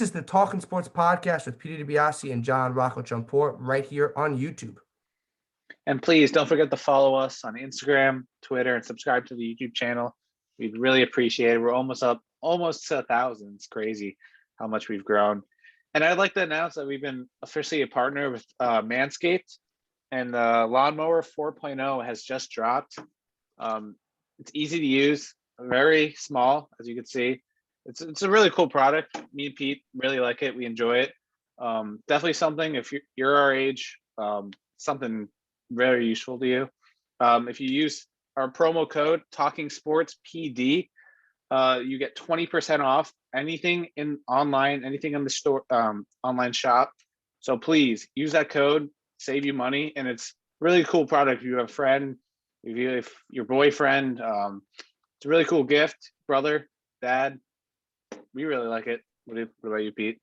This is the Talking Sports Podcast with Peter DiBiasi and Rocco Trumpbour right here on YouTube. And please don't forget to follow us on Instagram, Twitter, and subscribe to the YouTube channel. We'd really appreciate it. We're almost to 1,000. It's crazy how much we've grown. And I'd like to announce that we've been officially a partner with Manscaped, and the Lawnmower 4.0 has just dropped. It's easy to use, very small, as you can see. It's a really cool product. Me and Pete really like it. We enjoy it. Definitely something, if you're our age, something very useful to you. If you use our promo code Talking Sports PD, you get 20% off anything anything in the store, online shop. So please use that code, save you money, and it's really cool product. If you have a friend, if your boyfriend, it's a really cool gift, brother, dad. We really like it. What about you, Pete?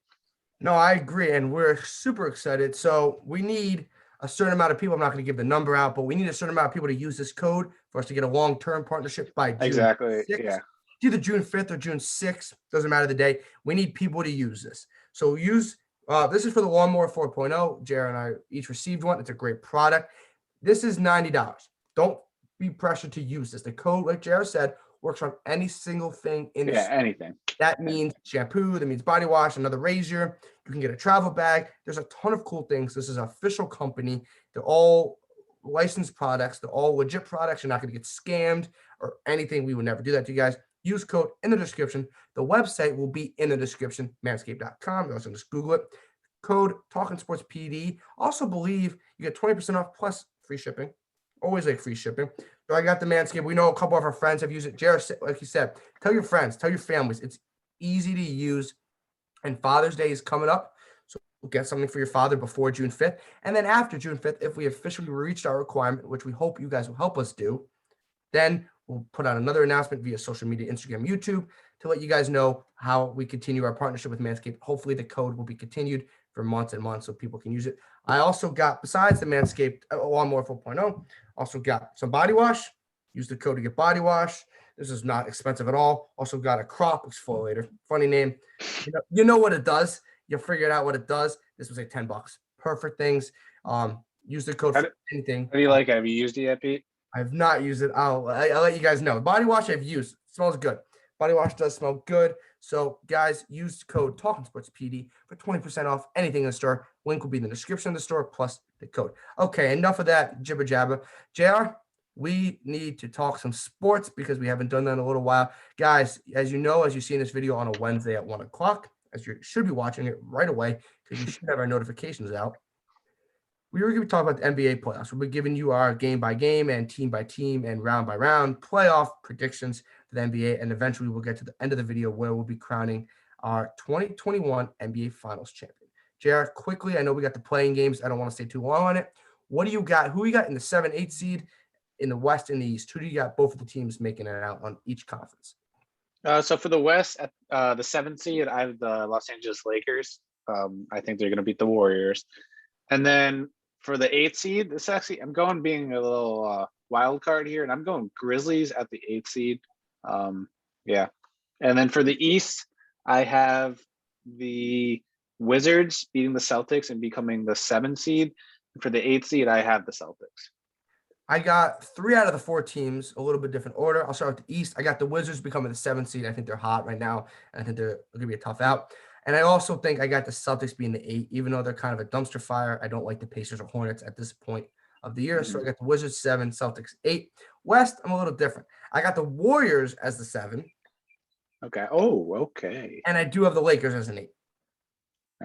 No, I agree, and we're super excited. So we need a certain amount of people. I'm not going to give the number out, but we need a certain amount of people to use this code for us to get a long-term partnership by June Exactly. 6th. Yeah. It's either June 5th or June 6th. Doesn't matter the day. We need people to use this. So use this is for the Lawnmower 4.0. Jared and I each received one. It's a great product. This is $90. Don't be pressured to use this. The code, like Jared said, works on any single thing in the store. Anything. That means shampoo, that means body wash, another razor. You can get a travel bag. There's a ton of cool things. This is an official company. They're all licensed products. They're all legit products. You're not going to get scammed or anything. We would never do that to you guys. Use code in the description. The website will be in the description, manscaped.com. You also just Google it. Code Talking Sports PD. Also believe you get 20% off plus free shipping. Always like free shipping. So I got the Manscaped. We know a couple of our friends have used it. Jared, like you said, tell your friends, tell your families. It's easy to use. And Father's Day is coming up. So we'll get something for your father before June 5th. And then after June 5th, if we officially reached our requirement, which we hope you guys will help us do, then we'll put out another announcement via social media, Instagram, YouTube, to let you guys know how we continue our partnership with Manscaped. Hopefully the code will be continued for months and months so people can use it. I also got, besides the Manscaped Lawnmower 4.0, also got some body wash. Use the code to get body wash. This is not expensive at all. Also got a crop exfoliator. Funny name. You know what it does. You'll figure out what it does. This was like $10. Perfect things. Use the code for anything. How do you like it? Have you used it yet, Pete? I've not used it. I'll let you guys know. Body wash I've used. It smells good. Body wash does smell good. So, guys, use code Talking Sports PD for 20% off anything in the store. Link will be in the description of the store plus the code. Okay, enough of that jibber jabber. JR, we need to talk some sports because we haven't done that in a little while. Guys, as you know, as you see in this video on a Wednesday at 1 o'clock, as you should be watching it right away because you should have our notifications out. We were going to talk about the NBA playoffs. We'll be giving you our game by game and team by team and round by round playoff predictions for the NBA. And eventually we'll get to the end of the video where we'll be crowning our 2021 NBA Finals champion. JR, quickly, I know we got the playing games. I don't want to stay too long on it. What do you got? Who you got in the 7-8 seed in the West and the East? Who do you got both of the teams making it out on each conference? So for the West, at the 7th seed, I have the Los Angeles Lakers. I think they're going to beat the Warriors. And then for the 8th seed, this actually, I'm going being a little wild card here, and I'm going Grizzlies at the 8th seed. Yeah. And then for the East, I have the Wizards beating the Celtics and becoming the 7th seed. And for the 8th seed, I have the Celtics. I got 3 out of the 4 teams, a little bit different order. I'll start with the East. I got the Wizards becoming the 7th seed. I think they're hot right now, and I think they're going to be a tough out. And I also think I got the Celtics being the 8, even though they're kind of a dumpster fire. I don't like the Pacers or Hornets at this point of the year. So I got the Wizards 7, Celtics 8. West, I'm a little different. I got the Warriors as the 7. Okay. Oh, okay. And I do have the Lakers as an 8.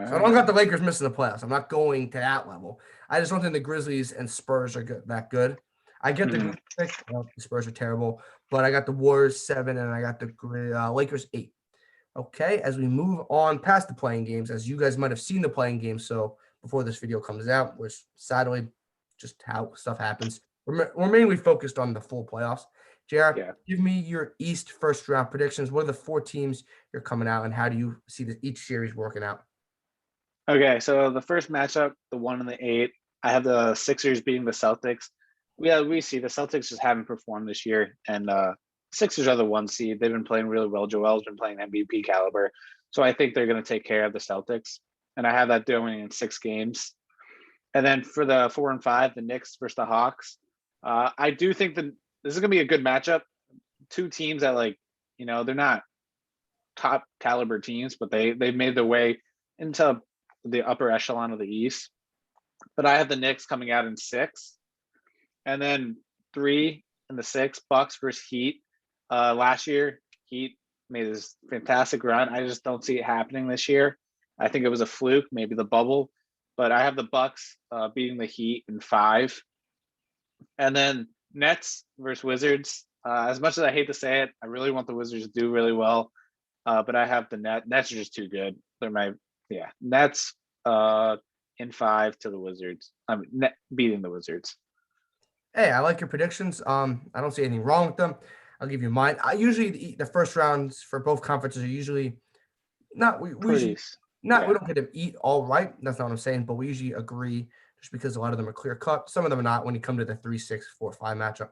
So I don't got the Lakers missing the playoffs. I'm not going to that level. I just don't think the Grizzlies and Spurs are that good. I get the the Spurs are terrible, but I got the Warriors 7 and I got the Lakers 8. Okay, as we move on past the playing games, as you guys might have seen the playing games, so before this video comes out, which sadly just how stuff happens, we're mainly focused on the full playoffs. JR, give me your East first round predictions. What are the 4 teams you're coming out, and how do you see each series working out? Okay, so the first matchup, the 1 and the 8, I have the Sixers beating the Celtics. We see the Celtics just haven't performed this year, and Sixers are the 1 seed. They've been playing really well. Joel's been playing MVP caliber. So I think they're going to take care of the Celtics, and I have that doing in 6 games. And then for the 4 and 5, the Knicks versus the Hawks. I do think that this is going to be a good matchup. 2 teams that, like, you know, they're not top caliber teams, but they've made their way into the upper echelon of the East. But I have the Knicks coming out in 6, and then 3 in the 6, Bucks versus Heat. Last year, Heat made this fantastic run. I just don't see it happening this year. I think it was a fluke, maybe the bubble, but I have the Bucks beating the Heat in 5. And then Nets versus Wizards. As much as I hate to say it, I really want the Wizards to do really well, but I have the Nets are just too good. They're Nets in 5 to the Wizards. Beating the Wizards. Hey, I like your predictions. I don't see anything wrong with them. I'll give you mine. I usually the first rounds for both conferences are usually not we usually not we don't get them eat all right. That's not what I'm saying, but we usually agree just because a lot of them are clear cut. Some of them are not when you come to the 3, 6, 4, 5 matchup.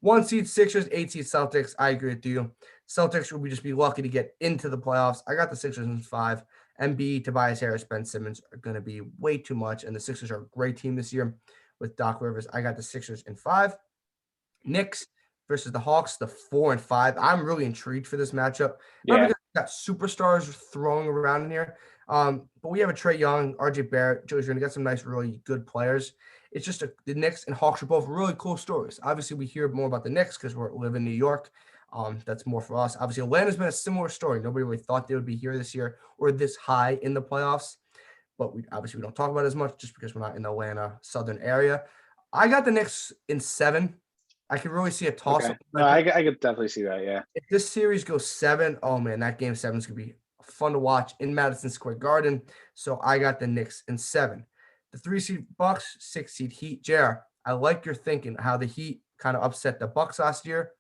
1 seed Sixers, 8 seed Celtics. I agree with you. Celtics will just be lucky to get into the playoffs. I got the Sixers in 5. Embiid, Tobias Harris, Ben Simmons are going to be way too much, and the Sixers are a great team this year with Doc Rivers. I got the Sixers in 5. Knicks versus the Hawks, the 4 and 5. I'm really intrigued for this matchup. Not because we got superstars throwing around in here, but we have a Trae Young, RJ Barrett, Joe Green. Got some nice, really good players. It's just the Knicks and Hawks are both really cool stories. Obviously, we hear more about the Knicks because we live in New York. That's more for us. Obviously, Atlanta's been a similar story. Nobody really thought they would be here this year or this high in the playoffs, but we don't talk about it as much just because we're not in the Atlanta southern area. I got the Knicks in 7. I can really see a toss-up. Okay. No, I could definitely see that, yeah. If this series goes 7, oh, man, that game 7 is going to be fun to watch in Madison Square Garden. So I got the Knicks in 7. The 3 seed Bucks, 6 seed Heat. JR, I like your thinking, how the Heat kind of upset the Bucks last year,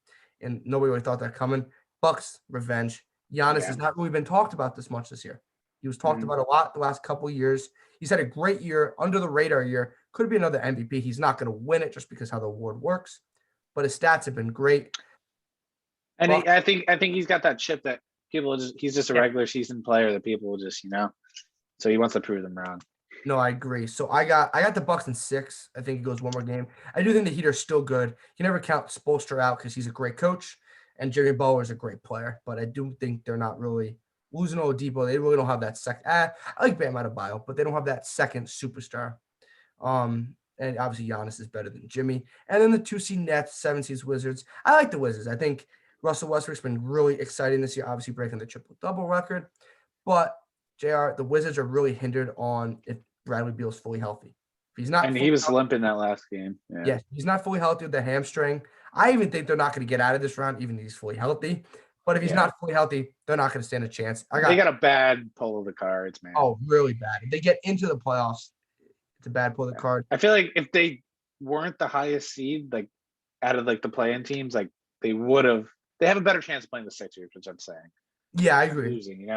and nobody really thought that coming. Bucks, revenge. Giannis has not really been talked about this much this year. He was talked about a lot the last couple of years. He's had a great year, under the radar year. Could be another MVP. He's not going to win it just because how the award works, but his stats have been great. And I think he's got that chip that people he's just a regular season player that people will just, so he wants to prove them wrong. No, I agree. So I got the Bucks in 6. I think he goes one more game. I do think the Heat are still good. You never count Spoelstra out because he's a great coach, and Jimmy Butler is a great player. But I do think they're not really losing Oladipo. They really don't have that second. I like Bam Adebayo, but they don't have that second superstar. And obviously Giannis is better than Jimmy. And then the 2 seed Nets, 7 seed Wizards. I like the Wizards. I think Russell Westbrook's been really exciting this year, obviously breaking the triple-double record. But JR, the Wizards are really hindered on if Bradley Beal's fully healthy. If he's not, and he was limping that last game. Yeah, he's not fully healthy with the hamstring. I even think they're not going to get out of this round, even if he's fully healthy. But if he's not fully healthy, they're not going to stand a chance. They got a bad pull of the cards, man. Oh, really bad. If they get into the playoffs, it's a bad pull of the card. I feel like if they weren't the highest seed, like out of like the play-in teams, like they would have. They have a better chance of playing the Sixers, which I'm saying. Yeah, I agree. Losing,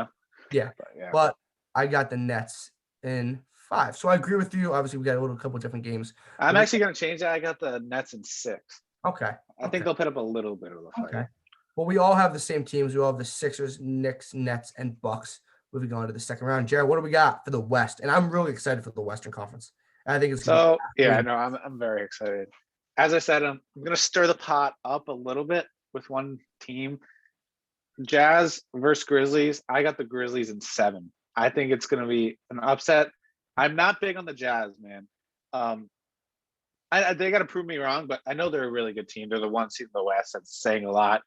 Yeah. But I got the Nets in 5. So I agree with you. Obviously, we got a couple of different games. I'm actually going to change that. I got the Nets in 6. Okay. I think they'll put up a little bit of a fight. Okay. Well, we all have the same teams. We all have the Sixers, Knicks, Nets, and Bucks moving on to the second round. Jared, what do we got for the West? And I'm really excited for the Western Conference. I think it's so I'm very excited. As I said, I'm going to stir the pot up a little bit with one team. Jazz versus Grizzlies. I got the Grizzlies in 7. I think it's going to be an upset. I'm not big on the Jazz, man. They got to prove me wrong, but I know they're a really good team. They're the 1 seed in the West. That's saying a lot.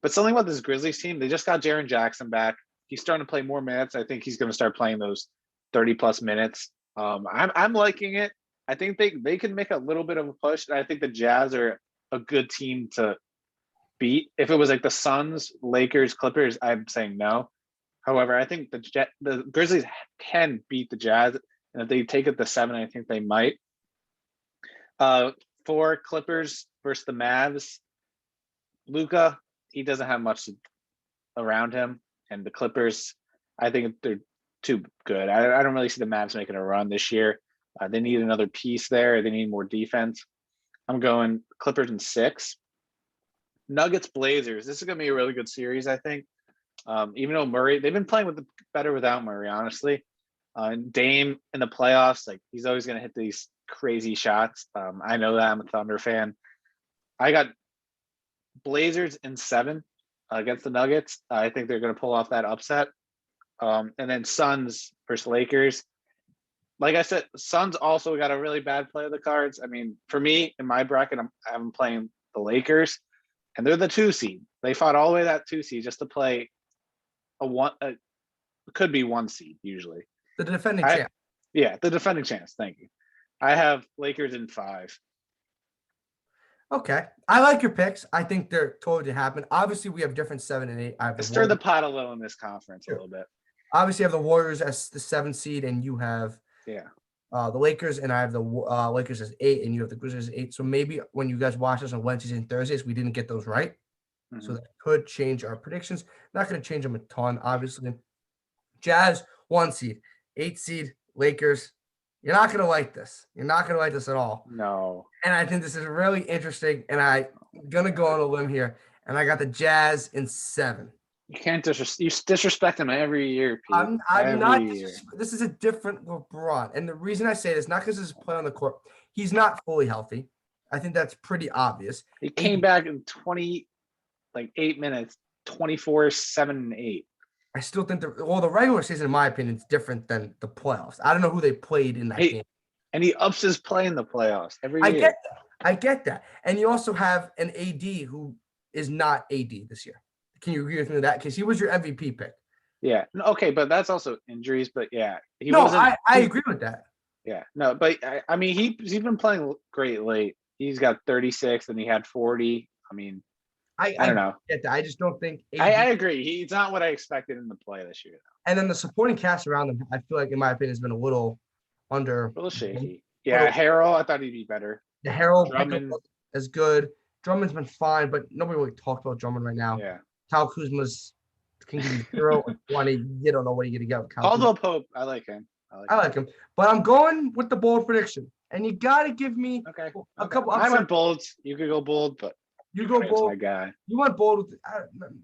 But something about this Grizzlies team, they just got Jaren Jackson back. He's starting to play more minutes. I think he's going to start playing those 30-plus minutes. I'm liking it. I think they can make a little bit of a push, and I think the Jazz are a good team to beat. If it was like the Suns, Lakers, Clippers, I'm saying no. However, I think the Grizzlies can beat the Jazz, and if they take it to 7, I think they might. 4 Clippers versus the Mavs. Luka, he doesn't have much around him, and the Clippers, I think they're too good. I don't really see the Mavs making a run this year. They need another piece there. They need more defense. I'm going Clippers in 6. Nuggets Blazers. This is going to be a really good series, I think. Even though Murray, they've been playing better without Murray, honestly. Dame in the playoffs, like he's always going to hit these crazy shots. I know that. I'm a Thunder fan. I got Blazers in 7 against the Nuggets. I think they're going to pull off that upset. And then Suns versus Lakers. Like I said, Suns also got a really bad play of the cards. I mean, for me, in my bracket, I'm playing the Lakers, and they're the 2 seed. They fought all the way to that 2 seed just to play could be 1 seed usually. The defending champ. Yeah, the defending champs. Thank you. I have Lakers in 5. Okay. I like your picks. I think they're totally to happen. Obviously, we have different 7 and 8. I have Stir the pot a little in this conference a little bit. Obviously, I have the Warriors as the 7 seed, and you have the Lakers, and I have the Lakers as 8, and you have the Grizzlies as 8. So maybe when you guys watch us on Wednesdays and Thursdays, we didn't get those right. So that could change our predictions. Not going to change them a ton, obviously. Jazz, 1 seed. 8 seed, Lakers. You're not going to like this. You're not going to like this at all. No. And I think this is really interesting, and I'm going to go on a limb here, and I got the Jazz in 7. You can't disrespect him every year, Pete. I'm not. This is a different LeBron. And the reason I say this, not because this is play on the court. He's not fully healthy. I think that's pretty obvious. He came back in 8 minutes, 24, 7, and 8. I still think the regular season, in my opinion, is different than the playoffs. I don't know who they played in that game. And he ups his play in the playoffs every year. I get that. And you also have an AD who is not AD this year. Can you agree with me with that? Because he was your MVP pick. Yeah. Okay, but that's also injuries. But yeah, I agree with that. Yeah. No, but I mean, he's been playing great late. He's got 36, and he had 40. I mean, I don't know. Get that. I just don't think. I agree. He's not what I expected in the play this year. And then the supporting cast around him, I feel like, in my opinion, has been a little shaky. Yeah, Harrell, I thought he'd be better. The Harrell Drummond is good. Drummond's been fine, but nobody really talks about Drummond right now. Yeah. Kyle Kuzma's can give you 0 or 20. You don't know what you're gonna get with Kyle. Caldwell Pope, I like him. I like him, but I'm going with the bold prediction, and you got to give me a couple. I went bold. You could go bold, but you go bold. My guy. You went bold with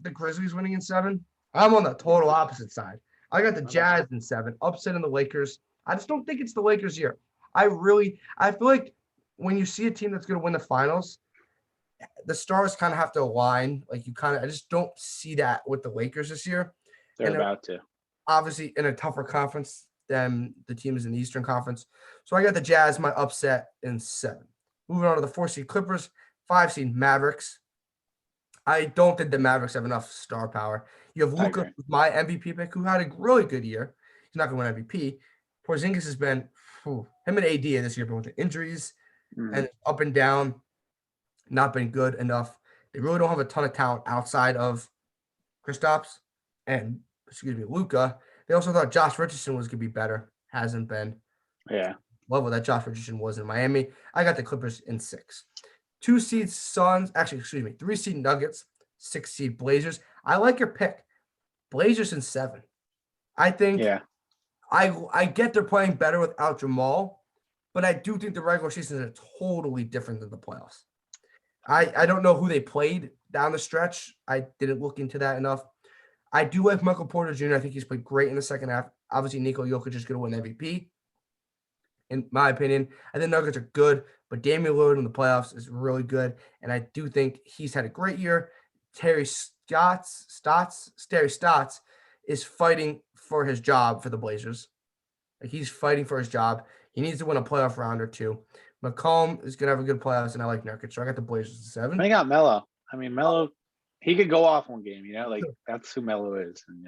the Grizzlies winning in 7. I'm on the total opposite side. I got the Jazz in 7, upsetting the Lakers. I just don't think it's the Lakers' year. I feel like when you see a team that's going to win the finals, the stars kind of have to align. Like I just don't see that with the Lakers this year. They're about to. Obviously, in a tougher conference than the teams in the Eastern Conference. So I got the Jazz, my upset, in 7. Moving on to the 4 seed Clippers, 5 seed Mavericks. I don't think the Mavericks have enough star power. You have Luka, my MVP pick, who had a really good year. He's not going to win MVP. Porzingis has been him and AD this year, but with the injuries and up and down, not been good enough. They really don't have a ton of talent outside of Kristaps and Luka. They also thought Josh Richardson was going to be better. Hasn't been. Yeah. Level that Josh Richardson was in Miami. I got the Clippers in 6. 2 seed Suns. 3 seed Nuggets. 6 seed Blazers. I like your pick. Blazers in 7. I think. Yeah. I get they're playing better without Jamal, but I do think the regular season is totally different than the playoffs. I don't know who they played down the stretch. I didn't look into that enough. I do like Michael Porter Jr. I think he's played great in the second half. Obviously, Nikola Jokic is going to win MVP, in my opinion. I think Nuggets are good, but Damian Lillard in the playoffs is really good, and I do think he's had a great year. Terry Stotts is fighting for his job for the Blazers. Like, he's fighting for his job. He needs to win a playoff round or 2. McCollum is going to have a good playoffs, and I like Nurkic. So I got the Blazers at 7. I got Melo. I mean, Melo, he could go off one game, like that's who Melo is. And,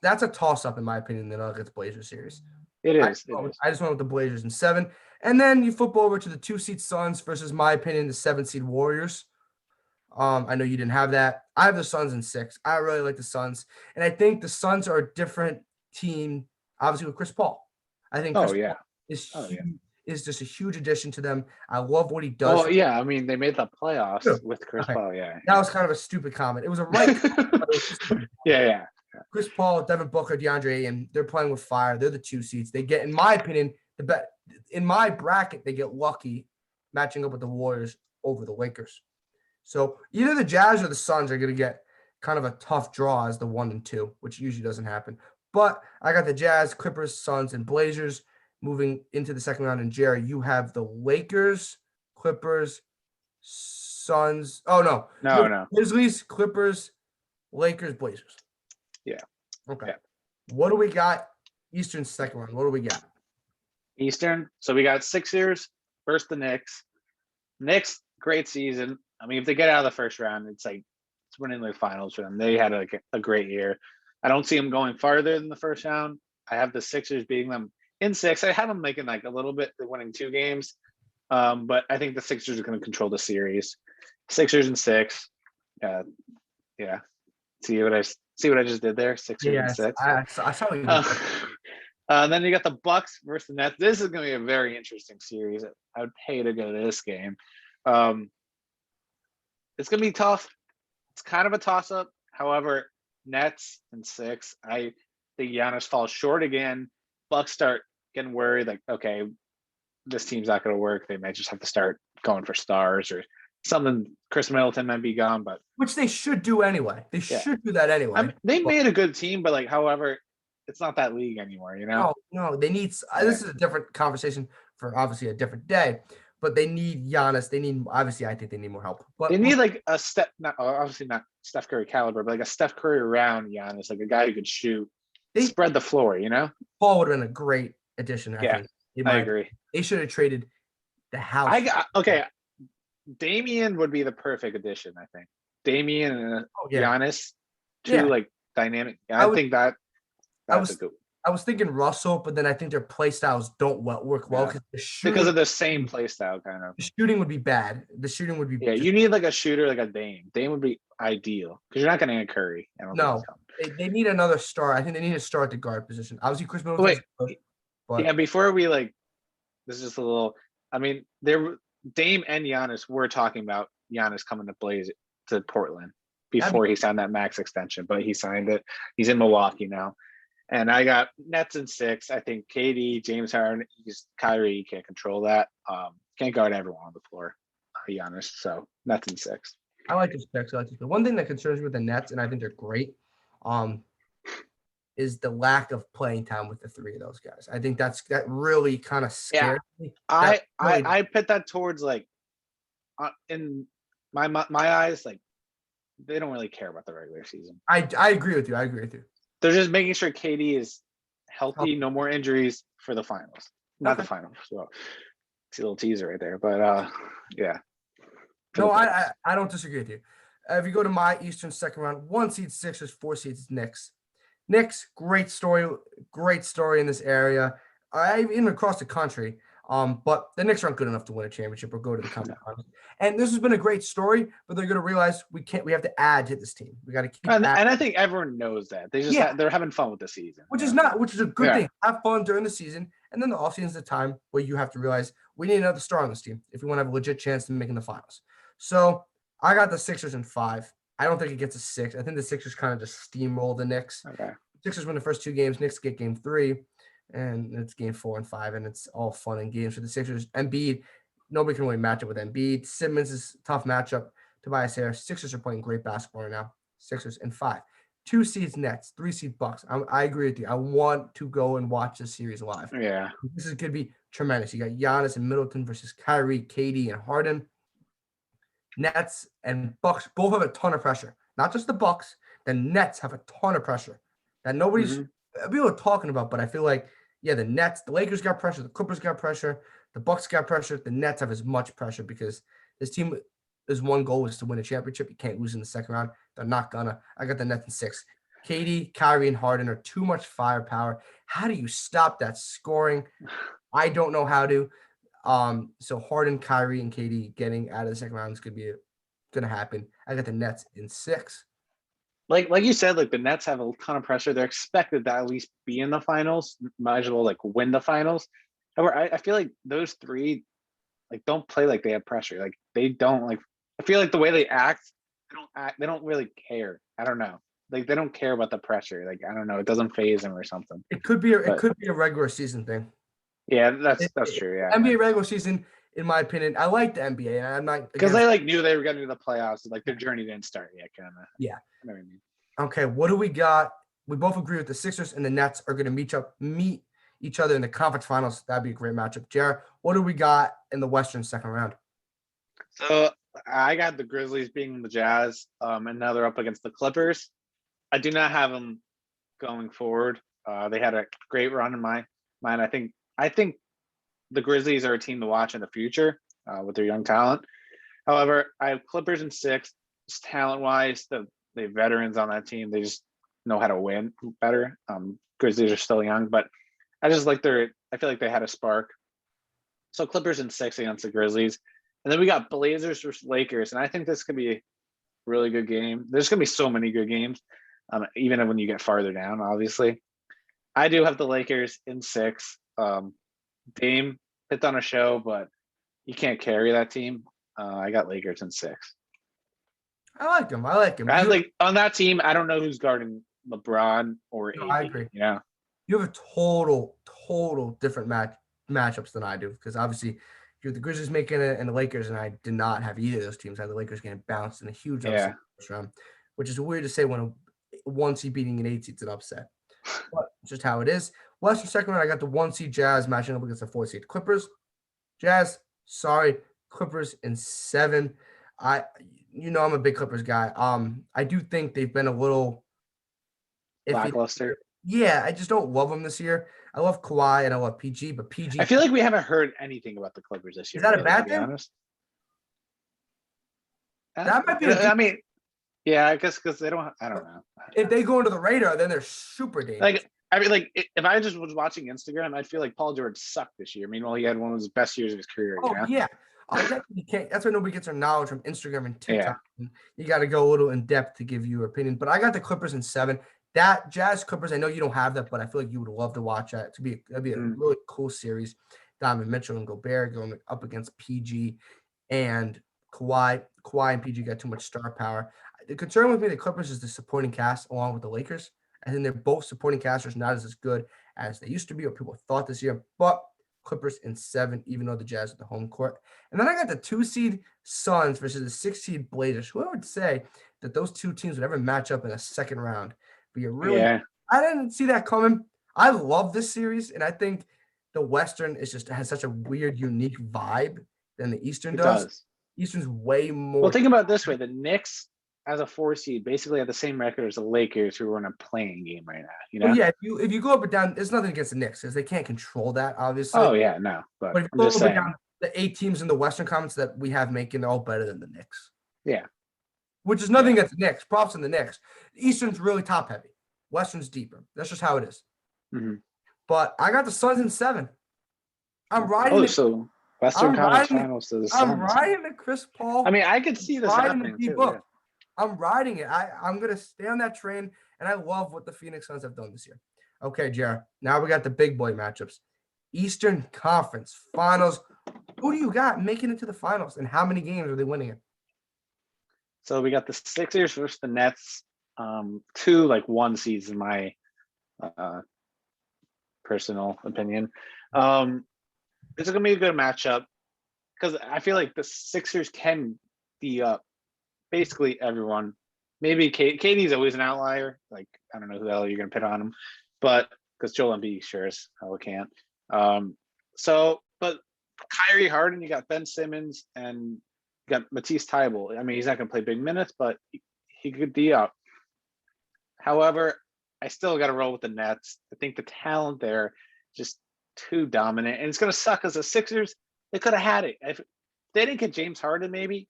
That's a toss-up, in my opinion, in the Nuggets-Blazers series. It is. I just went with the Blazers in 7. And then you flip over to the 2 seed Suns versus, my opinion, the 7 seed Warriors. I know you didn't have that. I have the Suns in 6. I really like the Suns. And I think the Suns are a different team, obviously, with Chris Paul. I think Chris Paul is just a huge addition to them. I love what he does. Oh, yeah. I mean, they made the playoffs with Chris Paul, That was kind of a stupid comment. It was a right comment. Yeah. Chris Paul, Devin Booker, DeAndre, and they're playing with fire. They're the 2 seeds. They get, in my opinion, in my bracket, they get lucky matching up with the Warriors over the Lakers. So either the Jazz or the Suns are going to get kind of a tough draw as the 1 and 2, which usually doesn't happen. But I got the Jazz, Clippers, Suns, and Blazers moving into the second round. And Jerry, you have the Lakers, Clippers, Suns. Oh no, you have No. Grizzlies, Clippers, Lakers, Blazers. Yeah. Okay. Yeah. What do we got? Eastern second round. What do we got? Eastern. So we got Sixers versus the Knicks. Knicks, great season. I mean, if they get out of the first round, it's winning the finals for them. They had a great year. I don't see them going farther than the first round. I have the Sixers beating them in 6. I have them making like a little bit, winning 2 games. But I think the Sixers are going to control the series. Sixers in 6. Yeah. See what I just did there? Sixers in 6. I saw what you did. Then you got the Bucks versus the Nets. This is going to be a very interesting series. I would pay to go to this game. It's going to be tough. It's kind of a toss-up. However, Nets in 6. I think Giannis falls short again. Bucks start getting worried, like, okay, this team's not going to work. They might just have to start going for stars or something. Chris Middleton might be gone, but which they should do anyway. They should do that anyway. I mean, they made a good team, but however, it's not that league anymore, you know? No, they need this is a different conversation for obviously a different day, but they need Giannis. They need, obviously, I think they need more help. But they need a obviously not Steph Curry caliber, but a Steph Curry around Giannis, a guy who could shoot, spread the floor, you know? Paul would have been a great addition, I think. I agree. They should have traded the house. Damian would be the perfect addition, I think. Damian and Giannis, dynamic. I think that's a good. I was thinking Russell, but then I think their play styles don't work well because of the same play style, kind of. The shooting would be bad. The shooting would be you need a shooter like a Dame. Dame would be ideal because you're not going to get Curry. No, they need another star. I think they need to start the guard position. Obviously, Chris Middleton. Before we this is just a little. I mean, Dame and Giannis were talking about Giannis coming to Portland before he signed that max extension, but he signed it. He's in Milwaukee now. And I got Nets in 6. I think KD, James Harden, Kyrie can't control that. Can't guard everyone on the floor, Giannis. So Nets in 6. I like this pick. One thing that concerns me with the Nets, and I think they're great, is the lack of playing time with the 3 of those guys. I think that really kind of scares me. I put that towards in my eyes, they don't really care about the regular season. I agree with you. They're just making sure KD is healthy, no more injuries for the finals. Not the finals. So see a little teaser right there, but yeah. No, I don't disagree with you. If you go to my Eastern second round, 1 seed Sixers, 4 seeds Knicks. Knicks, great story in this area, even across the country. But the Knicks aren't good enough to win a championship or go to the conference finals. And this has been a great story, but they're going to realize we have to add to this team. We got to keep. And I think everyone knows that. They just they're having fun with the season, which is a good thing. Have fun during the season, and then the offseason is the time where you have to realize we need another star on this team if we want to have a legit chance to making the finals. So I got the Sixers in 5. I don't think it gets a 6. I think the Sixers kind of just steamroll the Knicks. Okay. Sixers win the first 2 games. Knicks get game 3. And it's game 4 and 5, and it's all fun and games for the Sixers. Embiid, nobody can really match up with Embiid. Simmons is a tough matchup. Tobias Harris. Sixers are playing great basketball right now. Sixers in 5. 2 seeds Nets, 3 seed Bucks. I agree with you. I want to go and watch this series live. Yeah. This is going to be tremendous. You got Giannis and Middleton versus Kyrie, KD, and Harden. Nets and Bucks both have a ton of pressure. Not just the Bucks. The Nets have a ton of pressure that nobody's people are talking about, but I feel like the Nets, the Lakers got pressure, the Clippers got pressure, the Bucks got pressure, the Nets have as much pressure because this team is one goal is to win a championship. You can't lose in the second round. They're not gonna. I got the Nets in 6. KD, Kyrie, and Harden are too much firepower. How do you stop that scoring? I don't know how to. So Harden, Kyrie, and KD getting out of the second round is gonna happen. I got the Nets in 6. Like you said, the Nets have a ton of pressure. They're expected to at least be in the finals, might as well win the finals. However, I feel like those 3 don't play like they have pressure. They don't I feel like the way they act, they don't really care. I don't know. They don't care about the pressure. I don't know. It doesn't phase them or something. It could be a regular season thing. Yeah, that's true. Yeah. NBA regular season, in my opinion. I like the NBA, and I'm not because against. they like knew they were getting to the playoffs. Like their journey didn't start yet, kind of. Yeah. I know what I mean. Okay, what do we got? We both agree with the Sixers and the Nets are going to meet each other in the conference finals. That'd be a great matchup. Jared, what do we got in the Western second round? So I got the Grizzlies being the Jazz, and now they're up against the Clippers. I do not have them going forward. They had a great run in my mind. I think the Grizzlies are a team to watch in the future with their young talent. However, I have Clippers in 6. Just talent-wise, the veterans on that team, they just know how to win better. Grizzlies are still young, but I just like I feel like they had a spark. So Clippers in 6 against the Grizzlies. And then we got Blazers versus Lakers. And I think this could be a really good game. There's going to be so many good games, even when you get farther down, obviously. I do have the Lakers in 6. Dame hit on a show, but you can't carry that team. I got Lakers in 6. I like him. Like on that team, I don't know who's guarding LeBron or AD. I agree. Yeah. You have a total different matchups than I do because obviously you have the Grizzlies making it and the Lakers, and I did not have either of those teams. I had the Lakers getting bounced in a huge upset first round, which is weird to say when a 1 seed beating an 8 seed's an upset. But it's just how it is. Western second round, I got the 1 seed Jazz matching up against the 4 seed Clippers. Jazz, sorry, Clippers in 7. I'm a big Clippers guy. I do think they've been a little lackluster. Yeah, I just don't love them this year. I love Kawhi and I love PG, but PG. I feel like we haven't heard anything about the Clippers this year. Is that a bad thing? Honest. That might be. I mean, yeah, I guess because they don't. I don't know. If they go into the radar, then they're super dangerous. If I just was watching Instagram, I'd feel like Paul George sucked this year. Meanwhile, he had one of his best years of his career. Oh, you know? Yeah. You can't. That's why nobody gets their knowledge from Instagram and TikTok. Yeah. You got to go a little in depth to give you your opinion. But I got the Clippers in 7. That Jazz Clippers, I know you don't have that, but I feel like you would love to watch that. That'd be a really cool series. Donovan Mitchell and Gobert going up against PG and Kawhi. Kawhi and PG got too much star power. The concern with me, the Clippers, is the supporting cast along with the Lakers. I think they're both supporting casters, not as good as they used to be or people thought this year. But Clippers in 7, even though the Jazz at the home court. And then I got the 2 seed Suns versus the 6 seed Blazers. Who would say that those two teams would ever match up in a second round? But I didn't see that coming. I love this series, and I think the Western has such a weird, unique vibe than the Eastern does. Eastern's way more. Well, think about it this way: the Knicks, as a 4 seed, basically have the same record as the Lakers, who are in a playing game right now. You know? Well, yeah, if you go up and down, there's nothing against the Knicks because they can't control that, obviously. Oh yeah, no. But if you go up and down, the 8 teams in the Western Conference that we have making, they're all better than the Knicks. Yeah. Which is nothing against the Knicks. Props in the Knicks. The Eastern's really top heavy. Western's deeper. That's just how it is. Mm-hmm. But I got the Suns in 7. I'm riding. So Western Conference Finals to the Suns. I'm riding the Chris Paul. I mean, I could see this happening too. Yeah. I'm riding it. I'm gonna stay on that train, and I love what the Phoenix Suns have done this year. Okay, Jared. Now we got the big boy matchups. Eastern Conference Finals. Who do you got making it to the finals, and how many games are they winning it? So we got the Sixers versus the Nets. 2 1 seeds in my personal opinion. This is gonna be a good matchup because I feel like the Sixers can be up basically everyone. Maybe KD's always an outlier. Like I don't know who the hell you're gonna put on him, but because Joel Embiid sure as hell can't. But Kyrie Harden, you got Ben Simmons and you got Matisse Thybulle. I mean, he's not gonna play big minutes, but he could be up. However, I still got to roll with the Nets. I think the talent there just too dominant, and it's going to suck because the Sixers, they could have had it if they didn't get James Harden. Maybe,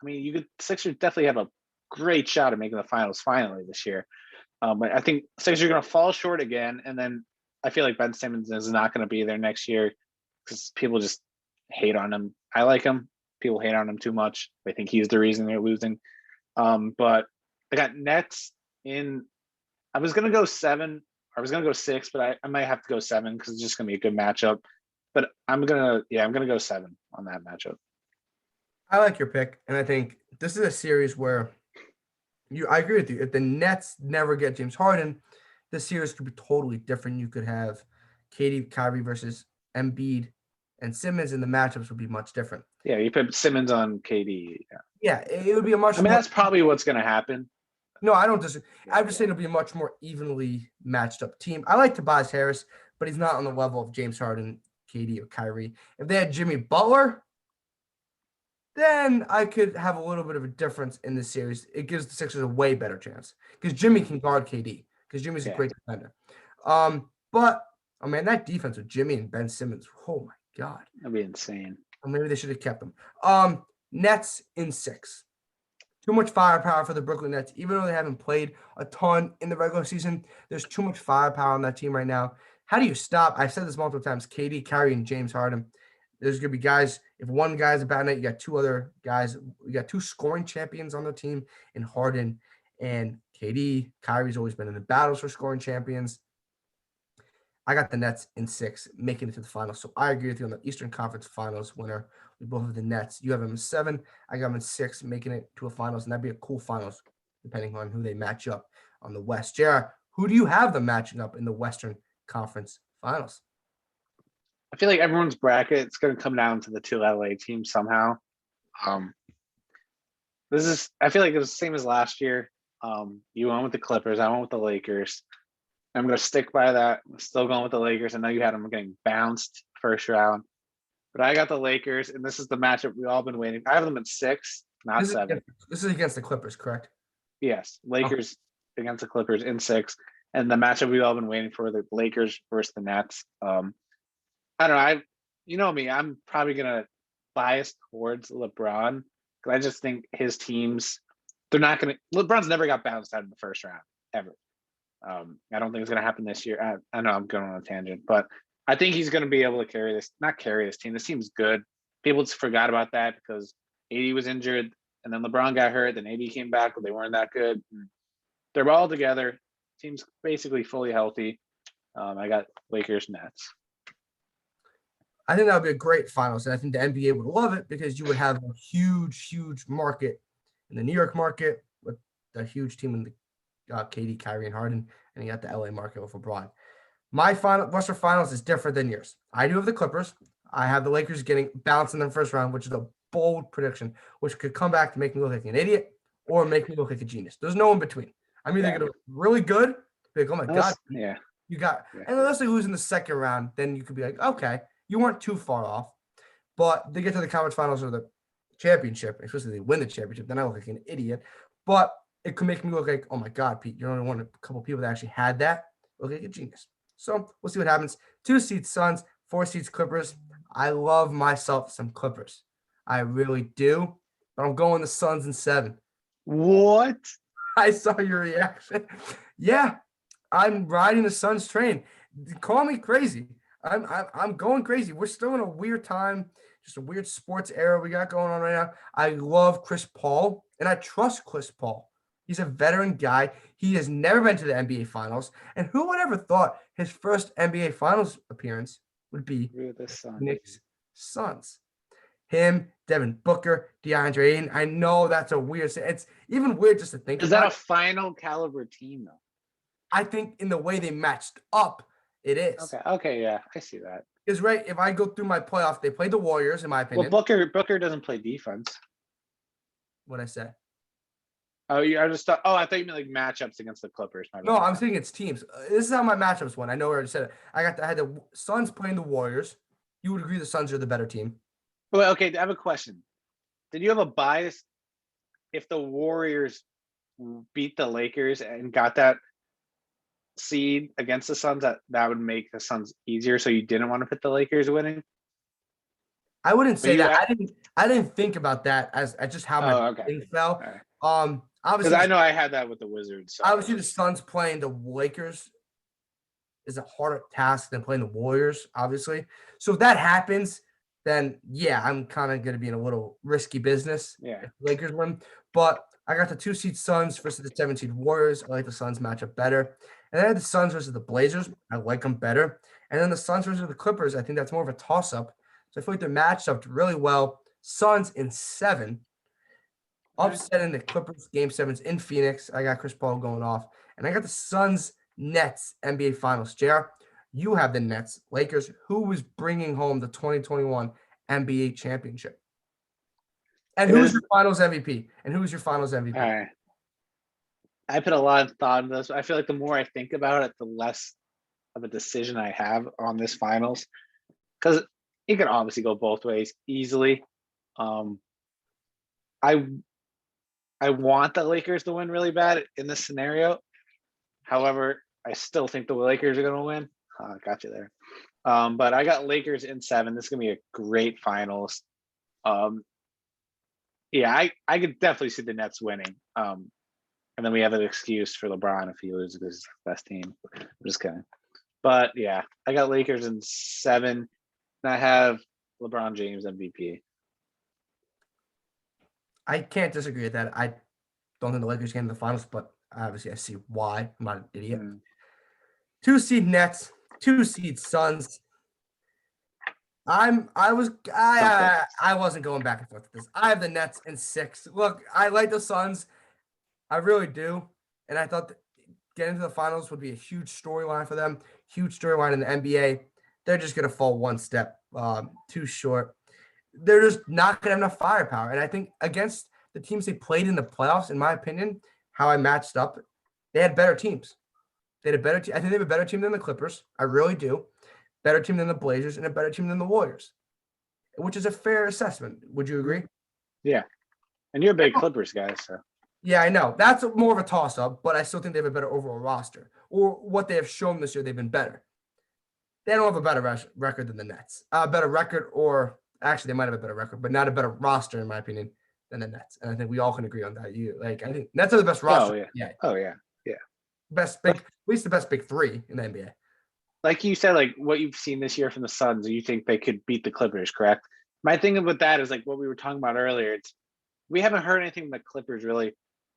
I mean, Sixers definitely have a great shot at making the finals finally this year. But I think Sixers are going to fall short again, and then I feel like Ben Simmons is not going to be there next year because people just hate on him. I like him. People hate on him too much. They think he's the reason they're losing. But I got Nets. I was gonna go 7. I was gonna go 6, but I might have to go 7 because it's just gonna be a good matchup. But I'm gonna go 7 on that matchup. I like your pick, and I think this is a series where I agree with you. If the Nets never get James Harden, this series could be totally different. You could have Kyrie versus Embiid and Simmons in the matchups would be much different. Yeah, you put Simmons on KD. Yeah. Yeah, it would be a much I mean, more. that's probably what's going to happen. No, I don't disagree. Yeah, I'm just saying it'll be a much more evenly matched up team. I like Tobias Harris, but he's not on the level of James Harden, KD, or Kyrie. If they had Jimmy Butler, then I could have a little bit of a difference in this series. It gives the Sixers a way better chance because Jimmy can guard KD because Jimmy's a Yeah. great defender. But oh man, that defense with Jimmy and Ben Simmons, oh my God. That'd be insane. Or maybe they should have kept them. Nets in 6. Too much firepower for the Brooklyn Nets, even though they haven't played a ton in the regular season. There's too much firepower on that team right now. How do you stop? I've said this multiple times. KD, Kyrie, and James Harden. There's gonna be guys. If one guy's a bad night, you got 2 other guys. You got 2 scoring champions on the team in Harden and KD. Kyrie's always been in the battles for scoring champions. I got the Nets in 6, making it to the finals. So I agree with you on the Eastern Conference Finals winner. We both have the Nets. You have them in 7. I got them in 6, making it to a finals, and that'd be a cool finals, depending on who they match up on the West. Jared, who do you have them matching up in the Western Conference Finals? I feel like everyone's bracket is going to come down to the 2 LA teams somehow. I feel like it was the same as last year. You went with the Clippers. I went with the Lakers. I'm going to stick by that. I'm still going with the Lakers. I know you had them getting bounced first round, but I got the Lakers, and this is the matchup we've all been waiting. I have them at 6, not 7. This is against the Clippers, correct? Yes, Lakers against the Clippers in 6, and the matchup we've all been waiting for, the Lakers versus the Nets. I don't know. You know me, I'm probably going to bias towards LeBron because I just think his teams, they're not going to. LeBron's never got bounced out in the first round ever. I don't think it's going to happen this year. I know I'm going on a tangent, but I think he's going to be able to not carry this team. This team's good. People just forgot about that because AD was injured and then LeBron got hurt. Then AD came back, but they weren't that good. They're all together. Team's basically fully healthy. I got Lakers Nets. I think that would be a great finals. And I think the NBA would love it because you would have a huge, huge market in the New York market with a huge team in the KD, Kyrie, and Harden, and you got the LA market with LeBron. My Western Finals is different than yours. I do have the Clippers. I have the Lakers getting bounced in the first round, which is a bold prediction, which could come back to make me look like an idiot or make me look like a genius. There's no in between. I'm either going to look really good, be like, oh my God, you got, and unless they lose in the second round, then you could be like, okay, you weren't too far off. But they get to the conference finals or the championship, especially they win the championship, then I look like an idiot. But it could make me look like, oh my God, Pete, you're only one of a couple people that actually had that. Look like a genius. So we'll see what happens. 2 seeds Suns, 4 seeds Clippers. I love myself some Clippers. I really do. But I'm going the Suns in 7. What? I saw your reaction. Yeah, I'm riding the Suns train. Call me crazy. I'm going crazy. We're still in a weird time, just a weird sports era we got going on right now. I love Chris Paul, and I trust Chris Paul. He's a veteran guy. He has never been to the NBA Finals. And who would ever thought his first NBA Finals appearance would be the Knicks Suns? Him, Devin Booker, DeAndre Ayton. I know that's a weird. It's even weird just to think Is about. That a final caliber team, though? I think in the way they matched up, it is. Okay, yeah, I see that. Because, right, if I go through my playoff, they played the Warriors, in my opinion. Well, Booker doesn't play defense. What'd I say? Oh, I just thought. Oh, I thought you meant like matchups against the Clippers. No, I'm saying it's teams. This is how my matchups went. I know I already said it. I had the Suns playing the Warriors. You would agree the Suns are the better team. Well, okay, I have a question. Did you have a bias if the Warriors beat the Lakers and got that seed against the Suns? That would make the Suns easier, so you didn't want to put the Lakers winning? I wouldn't say that. I didn't think about that as just how my thing fell. Right. Obviously, because I know I had that with the Wizards. So obviously, the Suns playing the Lakers is a harder task than playing the Warriors, obviously. So if that happens, then yeah, I'm kind of going to be in a little risky business. Yeah. If the Lakers win. But I got the 2 seed Suns versus the 7 seed Warriors. I like the Suns matchup better. And then I had the Suns versus the Blazers. I like them better. And then the Suns versus the Clippers, I think that's more of a toss-up. So I feel like they're matched up really well. Suns in 7. Upsetting the Clippers game 7s in Phoenix. I got Chris Paul going off. And I got the Suns Nets NBA Finals. JR, You have the Nets. Lakers, who is bringing home the 2021 NBA championship? And who's your finals MVP? And who's your finals MVP? All right. I put a lot of thought into this. I feel like the more I think about it, the less of a decision I have on this finals, because it can obviously go both ways easily. I want the Lakers to win really bad in this scenario. However, I still think the Lakers are going to win. Got you there. But I got Lakers in 7. This is going to be a great finals. Yeah, I could definitely see the Nets winning. And then we have an excuse for LeBron if he loses his best team. I'm just kidding. But yeah, I got Lakers in 7. And I have LeBron James MVP. I can't disagree with that. I don't think the Lakers get in the finals, but obviously I see why. I'm not an idiot. 2 seed Nets, 2 seed Suns. I wasn't going back and forth with this. I have the Nets in 6. Look, I like the Suns. I really do. And I thought that getting to the finals would be a huge storyline for them, huge storyline in the NBA. They're just going to fall one step too short. They're just not going to have enough firepower. And I think against the teams they played in the playoffs, in my opinion, how I matched up, they had better teams. They had a better team. I think they have a better team than the Clippers. I really do. Better team than the Blazers and a better team than the Warriors, which is a fair assessment. Would you agree? Yeah. And you're a big Clippers guy, so. Yeah, I know. That's more of a toss-up, but I still think they have a better overall roster. Or what they have shown this year, they've been better. They don't have a better record than the Nets. A better record, or actually, they might have a better record, but not a better roster, in my opinion, than the Nets. And I think we all can agree on that. I think Nets are the best roster. Oh, yeah. Best big, at least the best big 3 in the NBA. Like you said, like what you've seen this year from the Suns, you think they could beat the Clippers, correct? My thing with that is like what we were talking about earlier. We haven't heard anything from the Clippers really,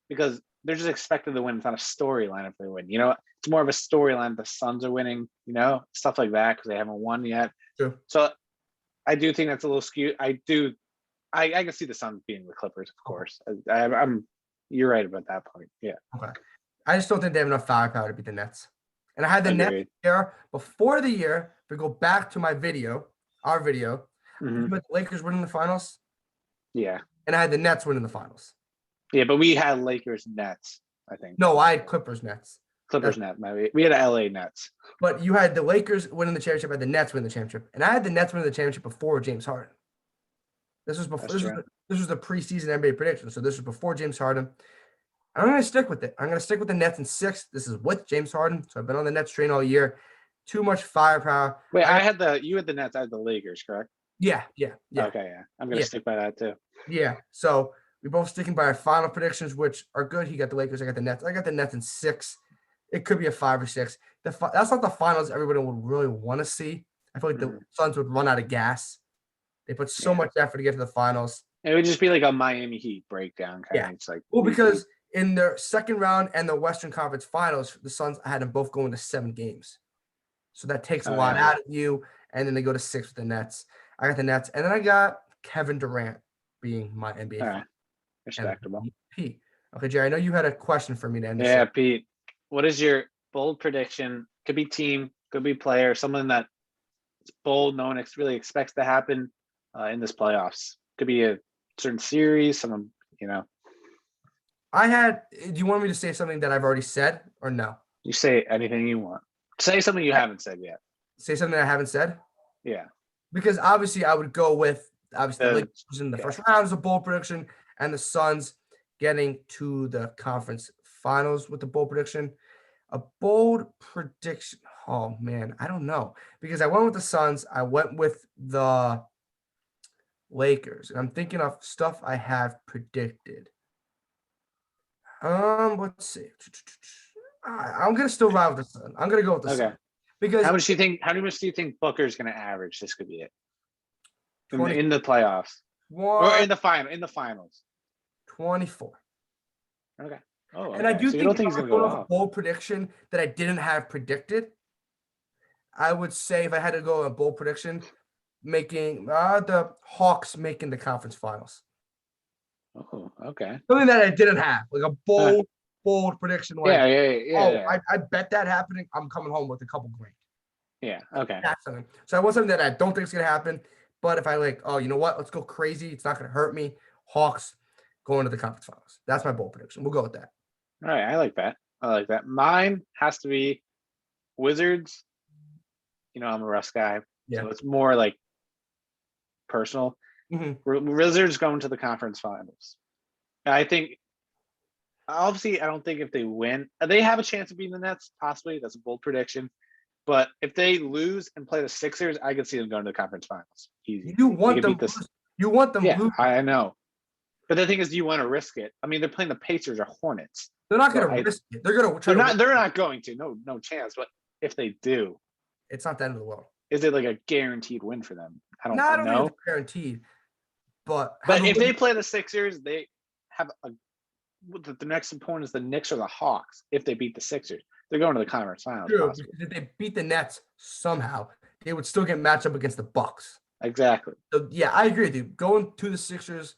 because they're just expected to win. It's not a storyline if they win. It's more of a storyline. The Suns are winning, stuff like that, because they haven't won yet. True. So I do think that's a little skewed. I can see the Suns beating the Clippers, of course. You're right about that point. Yeah. Okay. I just don't think they have enough firepower to beat the Nets. And I had the Nets here before the year. If we go back to our video, the Lakers winning the finals. Yeah. And I had the Nets winning the finals. Yeah, but we had Lakers Nets, I think. No, I had Clippers Nets. Nets, maybe. We had LA Nets. But you had the Lakers winning the championship, I had the Nets winning the championship. And I had the Nets winning the championship before James Harden. This was before this was the preseason NBA prediction. So this was before James Harden. I'm going to stick with it. I'm going to stick with the Nets in 6. This is with James Harden. So I've been on the Nets train all year. Too much firepower. Wait, you had the Nets, I had the Lakers, correct? Yeah. Okay, yeah. I'm going to stick by that too. Yeah. So we're both sticking by our final predictions, which are good. He got the Lakers. I got the Nets. I got the Nets in 6. It could be a 5 or 6. That's not the finals everybody would really want to see. I feel like the Suns would run out of gas. They put so much effort to get to the finals. It would just be like a Miami Heat breakdown. It's like, well, because in their second round and the Western Conference Finals, the Suns had them both going to 7 games. So that takes a lot out of you. And then they go to 6 with the Nets. I got the Nets. And then I got Kevin Durant being my NBA. Respectable. Pete. Okay, Jerry, I know you had a question for me to end. Yeah, Pete. What is your bold prediction? Could be team, could be player, someone that is bold, no one really expects to happen in this playoffs. Could be a certain series, someone, do you want me to say something that I've already said or no? You say anything you want. Say something you haven't said yet. Say something I haven't said? Yeah. Because obviously I would go with the Lakers in the first round as a bold prediction and the Suns getting to the conference finals with the bold prediction. A bold prediction. Oh, man, I don't know. Because I went with the Suns. I went with the Lakers. And I'm thinking of stuff I have predicted. Let's see. I'm gonna still ride with the Sun. I'm gonna go with the Sun. Because how much do you think Booker's gonna average? This could be it. In the playoffs. Or in the finals. 24. Okay. Oh, and I do so think he's gonna go off. A bold prediction that I didn't have predicted. I would say if I had to go a bold prediction, making the Hawks making the conference finals. Oh, okay. Something that I didn't have, like a bold prediction. Like, yeah. I bet that happening. I'm coming home with a couple grand. Yeah. Okay. That's something. So I want something that I don't think is gonna happen. But if I like, oh, you know what? Let's go crazy. It's not gonna hurt me. Hawks going to the conference finals. That's my bold prediction. We'll go with that. All right. I like that. I like that. Mine has to be Wizards. I'm a Russ guy, Yeah. so it's more like personal. Mhm. Wizards going to the conference finals. I think, obviously, I don't think if they win, they have a chance of beating the Nets, possibly. That's a bold prediction. But if they lose and play the Sixers, I could see them going to the conference finals. Easy. You They want could them beat this. You want them Yeah, losing. I know. But the thing is, do you want to risk it? I mean, they're playing the Pacers or Hornets. They're not So gonna risk it. They're gonna try they're to not. win. They're not going to. No chance. But if they do, It's not the end of the world. is it like a guaranteed win for them? I No, I don't don't think know. it's guaranteed. But But if they play the Sixers, they have the next opponent is the Knicks or the Hawks. If they beat the Sixers, they're going to the conference finals. true, Possibly. because if they beat the Nets somehow, they would still get matched up against the Bucks. Exactly. So yeah, I agree with you. Going to the Sixers,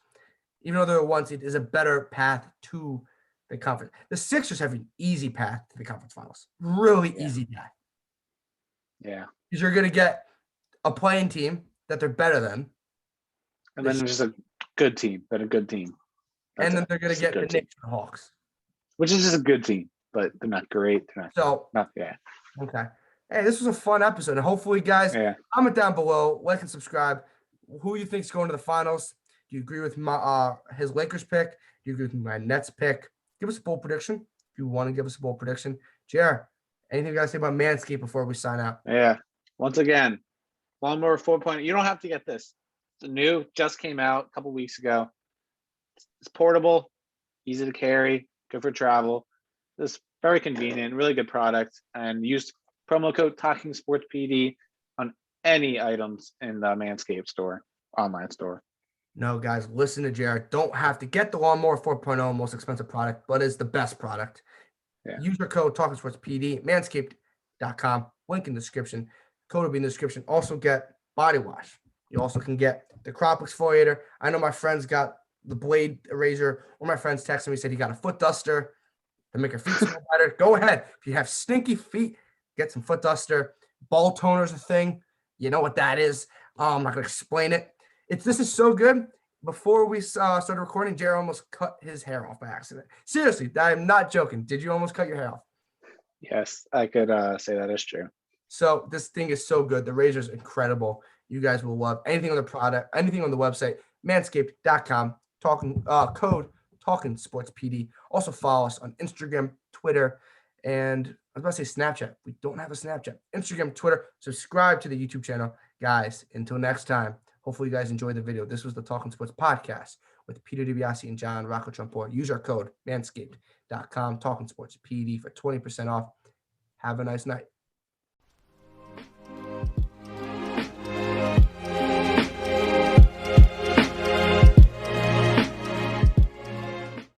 even though they're a 1 seed, is a better path to the conference. The Sixers have an easy path to the conference finals. Really Yeah. easy path. Yeah. Because you're gonna get a playing team that they're better than, And then there's just a good team, but a good team. and then they're gonna get the Knicks and Hawks. Which is just a good team, but they're not great. They're not. Yeah. Okay. Hey, this was a fun episode. And hopefully, guys, comment down below, like and subscribe. Who you think's going to the finals? Do you agree with my his Lakers pick? Do you agree with my Nets pick? Give us a bold prediction if you want to give us a bold prediction. Jared, anything you guys say about Manscaped before we sign out? Yeah. Once again, Lawnmower 4.0. You don't have to get this. It's new, just came out a couple weeks ago. It's portable, easy to carry, good for travel. This very convenient, really good product. And use promo code Talking Sports PD on any items in the Manscaped store, online store. No, guys, listen to Jared. Don't have to get the Lawnmower 4.0, most expensive product, but it's the best product. Yeah. Use your code Talking Sports PD, manscaped.com. Link in the description. Code will be in the description. Also get body wash. You also can get the crop exfoliator. I know my friends got the blade eraser. One of my friends texted me, said he got a foot duster to make your feet smell better. Go ahead. If you have stinky feet, get some foot duster. Ball toner is a thing. You know what that is. I'm not going to explain it. This is so good. Before we started recording, Jared almost cut his hair off by accident. Seriously, I'm not joking. Did you almost cut your hair off? Yes, I could say that is true. So this thing is so good. The razor is incredible. You guys will love anything on the product, anything on the website, manscaped.com. Code Talking Sports PD. Also follow us on Instagram, Twitter, and I was about to say Snapchat. We don't have a Snapchat. Instagram, Twitter. Subscribe to the YouTube channel, guys. Until next time. Hopefully you guys enjoyed the video. This was the Talking Sports podcast with Peter DiBiasi and John Rocco Trumpbour. Use our code manscaped.com, Talking Sports PD for 20% off. Have a nice night.